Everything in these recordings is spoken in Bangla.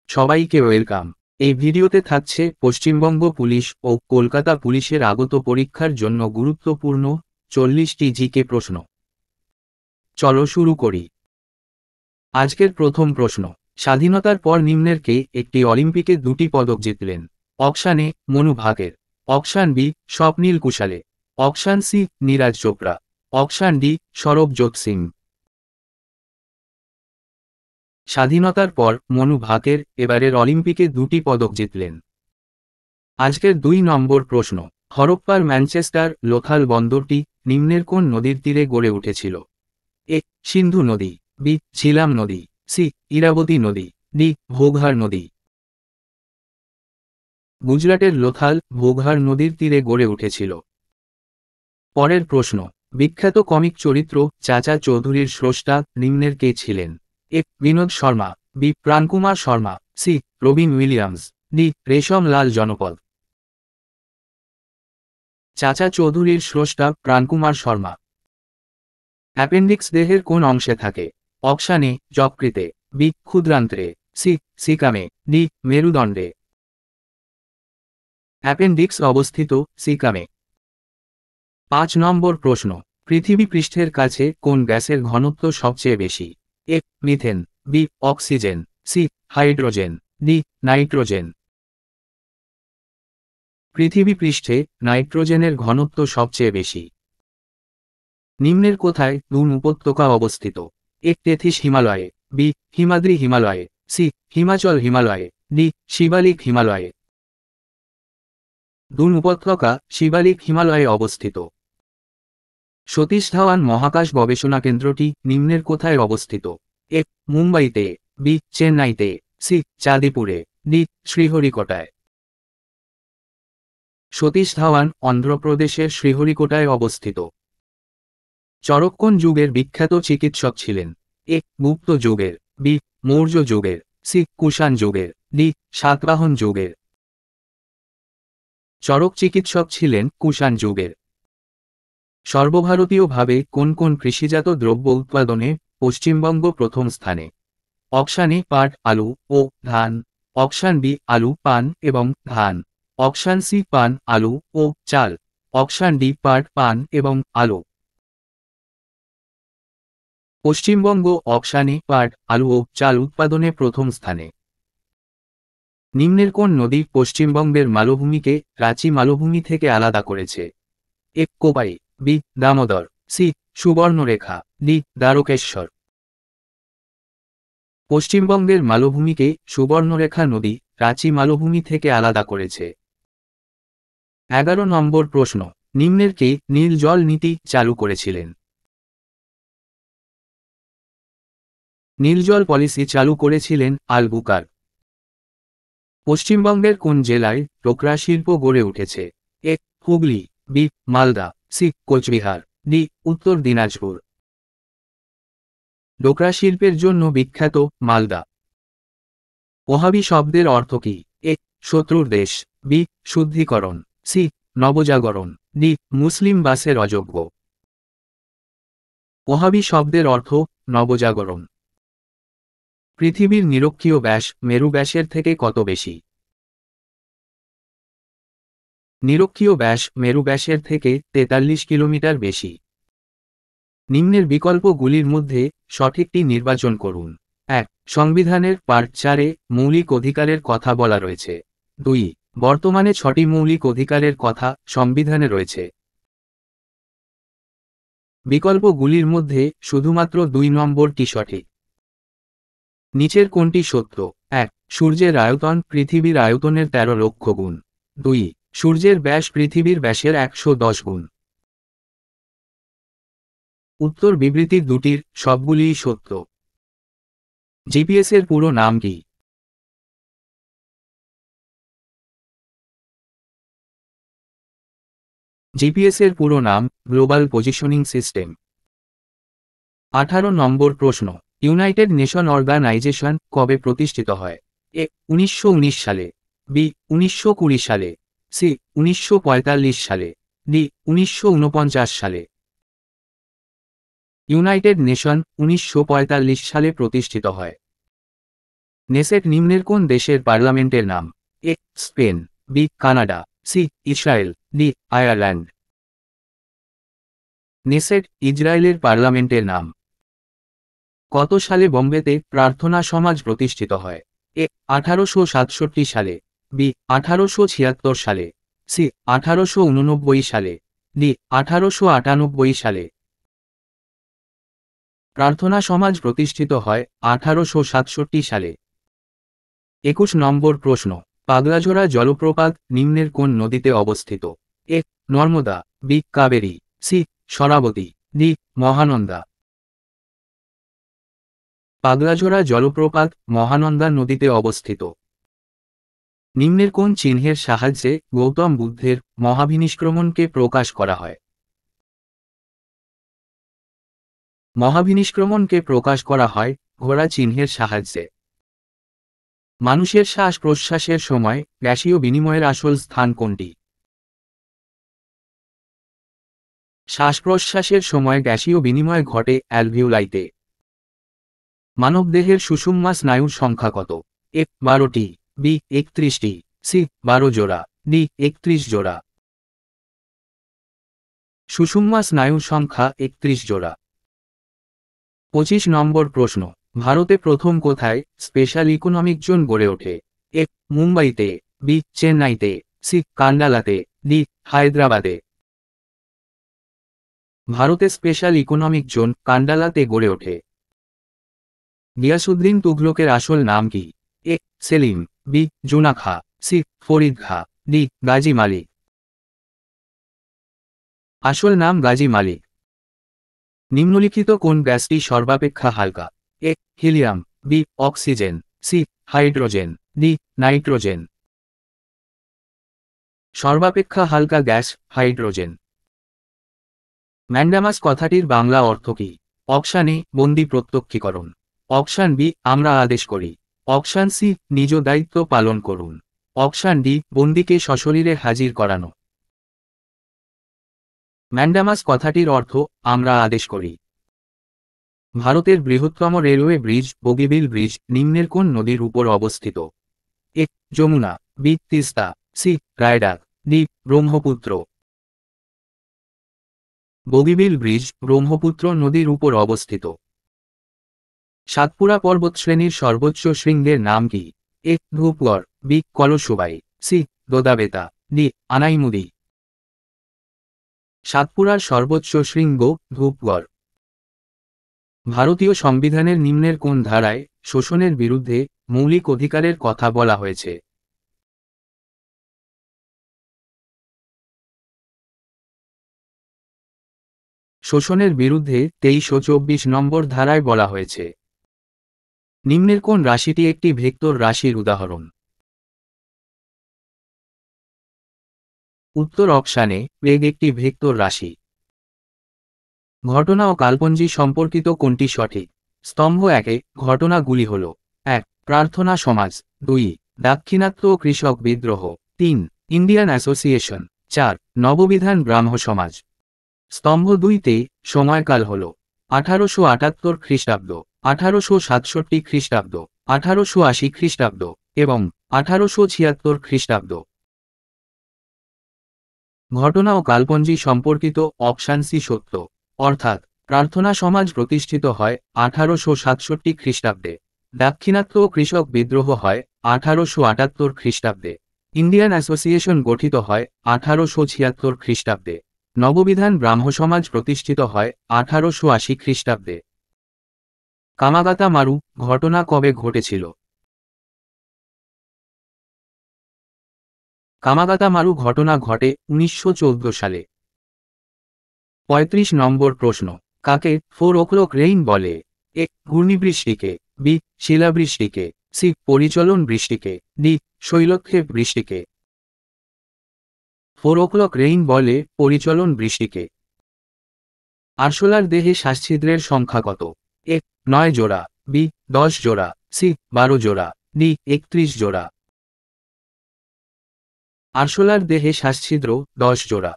সবাইকে ওয়েলকাম। এই ভিডিওতে থাকছে পশ্চিমবঙ্গ পুলিশ ও কলকাতা পুলিশের আগত পরীক্ষার জন্য গুরুত্বপূর্ণ 40টি জিকে প্রশ্ন। চলো শুরু করি। আজকের প্রথম প্রশ্ন, স্বাধীনতার পর নিম্নের কে একটি অলিম্পিকে 2টি পদক জিতলেন? Option A Manu Bhaker, option B Swapnil Kusale, option C Neeraj Chopra, option D Sarabjot Singh. স্বাধীনতার পর মনু ভাকের এবারের অলিম্পিকে 2টি পদক জিতলেন। আজকের 2 নম্বর প্রশ্ন, হরপ্পার ম্যানচেস্টার লোথাল বন্দরটি নিম্নের কোন নদীর তীরে গড়ে উঠেছিল? এ সিন্ধু নদী, বি ঝিলাম নদী, সি ইরাবতী নদী, ডি ভোগহার নদী। গুজরাটের লোথাল ভোগহার নদীর তীরে গড়ে উঠেছিল। পরের প্রশ্ন, বিখ্যাত কমিক চরিত্র চাচা চৌধুরীর স্রষ্টা নিম্নের কে ছিলেন? A Binod Sharma, B Prankumar Sharma, C Robin Williams, D Resham Lal জনপদ। চাচা চৌধুরীর স্রষ্টা প্রাণকুমার শর্মা। অ্যাপেন্ডিক্স দেহের কোন অংশে থাকে? অপশান এ যকৃতে, বি ক্ষুদ্রান্ত্রে, সি সিকামে, ডি মেরুদণ্ডে। অ্যাপেন্ডিক্স অবস্থিত সিকামে। 5 নম্বর প্রশ্ন, পৃথিবী পৃষ্ঠের কাছে কোন গ্যাসের ঘনত্ব সবচেয়ে বেশি? A methane, B oxygen, C hydrogen, D nitrogen. পৃথিবী পৃষ্ঠে নাইট্রোজেনের ঘনত্ব সবচেয়ে বেশি। নিম্নের কোথায় দুন উপত্যকা অবস্থিত? এ টেথিস হিমালয়ে, বি হিমাদ্রি হিমালয়ে, সি হিমাচল হিমালয়ে, ডি শিবালিক হিমালয়ে। দুন উপত্যকা শিবালিক হিমালয়ে অবস্থিত। সতীশ ধাওয়ান মহাকাশ গবেষণা কেন্দ্রটি নিম্নের কোথায় অবস্থিত? এ মুম্বাইতে, বি চেন্নাইতে, সি চাঁদিপুরে, ডি শ্রীহরিকোটায়। সতীশ ধাওয়ান অন্ধ্রপ্রদেশের শ্রীহরিকোটায় অবস্থিত। চরক কোন যুগের বিখ্যাত চিকিৎসক ছিলেন? এ গুপ্ত যুগের, বি মৌর্য যুগের, সি কুষাণ যুগের, ডি সাতবাহন যুগের। চরক চিকিৎসক ছিলেন কুষাণ যুগের। সর্বভারতীয়ভাবে কোন কোন কৃষিজাত দ্রব্য উৎপাদনে পশ্চিমবঙ্গ প্রথম স্থানে? অপশান এ পাট, আলু ও ধান, অপশান বি আলু, পান এবং ধান, অপশান সি পান, আলু ও চাল, অপশান ডি পাট, পান এবং আলু। পশ্চিমবঙ্গ অপশান এ পাট, আলু ও চাল উৎপাদনে প্রথম স্থানে। নিম্নের কোন নদী পশ্চিমবঙ্গের মালভূমিকে রাঁচি মালভূমি থেকে আলাদা করেছে? A Kopai, B Damodar, C Subarnarekha, D Dwarakeswar. পশ্চিমবঙ্গের মালভূমিকে সুবর্ণরেখা নদী রাঁচি মালভূমি থেকে আলাদা করেছে। 11 নম্বর প্রশ্ন, নিম্নের কে নীল জল নীতি চালু করেছিলেন? নীল জল পলিসি চালু করেছিলেন আলবুকার। পশ্চিমবঙ্গের কোন জেলায় ডোকরা শিল্প গড়ে উঠেছে? A Hooghly, B Malda, C Coochbehar, D Uttar Dinajpur. ডোকরা শিল্পের জন্য বিখ্যাত মালদা। ওহাবি শব্দের অর্থ কি? এ শত্রুর দেশ, বি শুদ্ধিকরণ, সি নবজাগরণ, ডি মুসলিম বাসের অযোগ্য। ওহাবি শব্দের অর্থ নবজাগরণ। পৃথিবীর নিরক্ষীয় ব্যাস মেরু ব্যাসের থেকে কত বেশি? নিরক্ষীয় ব্যাস মেরু ব্যাসের থেকে 43 কিলোমিটার বেশি। নিম্নের বিকল্পগুলির মধ্যে সঠিকটি নির্বাচন করুন। 1. সংবিধানের পার্ট 4-এ মৌলিক অধিকারের কথা বলা রয়েছে। 2. বর্তমানে 6টি মৌলিক অধিকারের কথা সংবিধানে রয়েছে। বিকল্পগুলির মধ্যে শুধুমাত্র 2 নম্বরটি সঠিক। নিচের কোনটি সত্য? 1. সূর্যের আয়তন পৃথিবীর আয়তনের 13 লক্ষ গুণ। 2. সূর্যের ব্যাস পৃথিবীর ব্যাসের 110 গুণ। উত্তর বিবৃতির দুটির সবগুলিই সত্য। জিপিএস-এর পুরো নাম কি? জিপিএস-এর পুরো নাম গ্লোবাল পজিশনিং সিস্টেম। 18 নম্বর প্রশ্ন, ইউনাইটেড নেশন অর্গানাইজেশন কবে প্রতিষ্ঠিত হয়? এ 1919 সালে, বি 1920 সালে, সি 1945 সালে, ডি 1949 সালে। ইউনাইটেড নেশন 1945 সালে প্রতিষ্ঠিত হয়। নেসেট নিম্নের কোন দেশের পার্লামেন্টের নাম? A Spain, B Canada, C Israel, D Ireland. Knesset ইসরায়েলের পার্লামেন্টের নাম। কত সালে বোম্বেতে প্রার্থনা সমাজ প্রতিষ্ঠিত হয়? এ 1867 সালে, বি 1876 সালে, সি 1889 সালে, ডি 1898 সালে। প্রার্থনা সমাজ প্রতিষ্ঠিত হয় 1867 সালে। 21 নম্বর প্রশ্ন, পাগলাঝোড়া জলপ্রপাত নিম্নের কোন নদীতে অবস্থিত? A Narmada, B Kaveri, C Sharavati, D Mahananda. Paglajhora জলপ্রপাত মহানন্দা নদীতে অবস্থিত। নিম্নের কোন চিহ্নের সাহায্যে গৌতম বুদ্ধের মহাভিনিষ্ক্রমণকে প্রকাশ করা হয়? মহাভিনিষ্ক্রমণকে প্রকাশ করা হয় ঘোড়া চিহ্নের সাহায্যে। মানুষের শ্বাস প্রশ্বাসের সময় গ্যাসীয় বিনিময়ের আসল স্থান কোনটি? শ্বাস প্রশ্বাসের সময় গ্যাসীয় বিনিময় ঘটে অ্যালভিওলাইতে। মানবদেহের সুষুম্না স্নায়ুর সংখ্যা কত? এ 12টি, বি 31টি, সি 12 জোড়া, ডি 31 জোড়া। সুষুম্না স্নায়ুর সংখ্যা 31 জোড়া। 25 নম্বর প্রশ্ন, ভারতে প্রথম কোথায় স্পেশাল ইকোনমিক জোন গড়ে ওঠে? এ মুম্বাইতে, বি চেন্নাইতে, সি কান্ডালাতে, ডি হায়দ্রাবাদে। ভারতে স্পেশাল ইকোনমিক জোন কান্ডালাতে গড়ে ওঠে। গিয়াসউদ্দিন তুঘলকের আসল নাম কি? এ সেলিম, বি জুনা খা, সি ফরিদ খা, ডি গাজী মালিক। আসল নাম গাজী মালিক। নিম্নলিখিত কোন গ্যাসটি সর্বাপেক্ষা হালকা? A helium, B oxygen, C hydrogen, D nitrogen. সর্বাপেক্ষা হালকা গ্যাস হাইড্রোজেন। ম্যান্ডামাস কথাটির বাংলা অর্থ কী? অপশান এ বন্দি প্রত্যক্ষীকরণ, অপশান বি আমরা আদেশ করি, অপশান সি নিজ দায়িত্ব পালন করুন, অপশান ডি বন্দিকে সশরীরে হাজির করানো। ম্যান্ডামাস কথাটির অর্থ আমরা আদেশ করি। ভারতের বৃহত্তম রেলওয়ে ব্রিজ বগিবিল ব্রিজ নিম্নের কোন নদীর উপর অবস্থিত? A Yamuna, B Teesta, C Raidak, D Brahmaputra. Bogibeel bridge Brahmaputra নদীর উপর অবস্থিত। সাতপুরা পর্বতশ্রেণীর সর্বোচ্চ শৃঙ্গের নাম কি? A Dhupgarh, B Kalsubai, C Doddabetta, D Anaimudi. সাতপুরার সর্বোচ্চ শৃঙ্গ ধূপগড়। ভারতীয় সংবিধানের নিম্নের কোন ধারায় শোষণের বিরুদ্ধে মৌলিক অধিকারের কথা বলা হয়েছে? শোষণের বিরুদ্ধে 23 ও 24 নম্বর ধারায় বলা হয়েছে। নিম্নের কোন রাশিটি একটি ভেক্টর রাশির উদাহরণ? উত্তর অপশানে প্লেগ একটি ভেক্টর রাশি। ঘটনা ও কাল্পঞ্জি সম্পর্কিত কোনটি সঠিক? স্তম্ভ 1-এ ঘটনাগুলি হল: 1 প্রার্থনা সমাজ, 2 দাক্ষিণাত্য ও কৃষক বিদ্রোহ, 3 ইন্ডিয়ান অ্যাসোসিয়েশন, 4 নববিধান ব্রাহ্ম সমাজ। স্তম্ভ 2-তে সময়কাল হল 1878 খ্রিস্টাব্দ, 1867 খ্রিস্টাব্দ, 1880 খ্রিস্টাব্দ এবং 1876 খ্রিস্টাব্দ। ঘটনা ও কাল্পঞ্জি সম্পর্কিত অপশান সি সত্য, অর্থাৎ প্রার্থনা সমাজ প্রতিষ্ঠিত হয় 1867 খ্রিস্টাব্দে, দাক্ষিণাত্য ও কৃষক বিদ্রোহ হয় 1878 খ্রিস্টাব্দে, ইন্ডিয়ান অ্যাসোসিয়েশন গঠিত হয় 1876 খ্রিস্টাব্দে, নববিধান ব্রাহ্ম সমাজ প্রতিষ্ঠিত হয় 1880 খ্রিস্টাব্দে। কামাগাতা মারু ঘটনা কবে ঘটেছিল? কামাগাতা মারু ঘটনা ঘটে 1914 সালে। 35 নম্বর প্রশ্ন, কাকে 4 o'clock রেইন বলে? এ ঘূর্ণিবৃষ্টিকে, বি শিলাবৃষ্টিকে, সি পরিচলন বৃষ্টিকে, ডি শৈলক্ষেপ বৃষ্টিকে। 4 o'clock রেইন বলে পরিচলন বৃষ্টিকে। আরশোলার দেহে শ্বাসছিদ্রের সংখ্যা কত? এ 9 জোড়া, বি 10 জোড়া, সি 12 জোড়া, ডি 31 জোড়া। আরশোলার দেহে শ্বাসছিদ্র 10 জোড়া।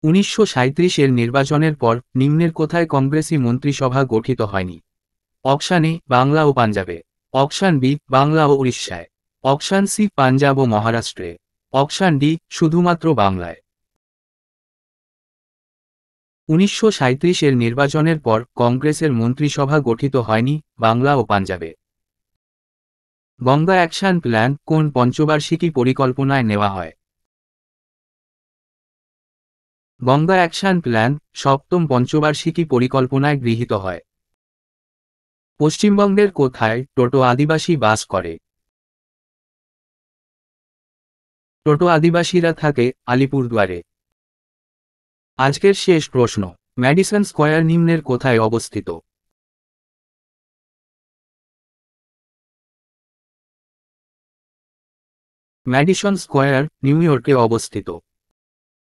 1937-এর নির্বাচনের পর নিম্নের কোথায় কংগ্রেসি মন্ত্রিসভা গঠিত হয়নি? অপশান এ বাংলা ও পাঞ্জাবে, অপশান বি বাংলা ও উড়িষ্যায়। অপশান সি পাঞ্জাব ও মহারাষ্ট্রে। অপশান ডি শুধুমাত্র বাংলায়। 1937-এর নির্বাচনের পর কংগ্রেসের মন্ত্রিসভা গঠিত হয়নি বাংলা ও পাঞ্জাবে। গঙ্গা অ্যাকশন প্ল্যান কোন পঞ্চবার্ষিকী পরিকল্পনায় নেওয়া হয়? গঙ্গা অ্যাকশন প্ল্যান সপ্তম পঞ্চবার্ষিকী পরিকল্পনায় গৃহীত হয়। পশ্চিমবঙ্গের কোথায় টোটো আদিবাসী বাস করে? টোটো আদিবাসীরা থাকে আলিপুরদুয়ারে। আজকের শেষ প্রশ্ন, ম্যাডিসন স্কয়ার নিম্নের কোথায় অবস্থিত? ম্যাডিসন স্কয়ার নিউ ইয়র্কে অবস্থিত।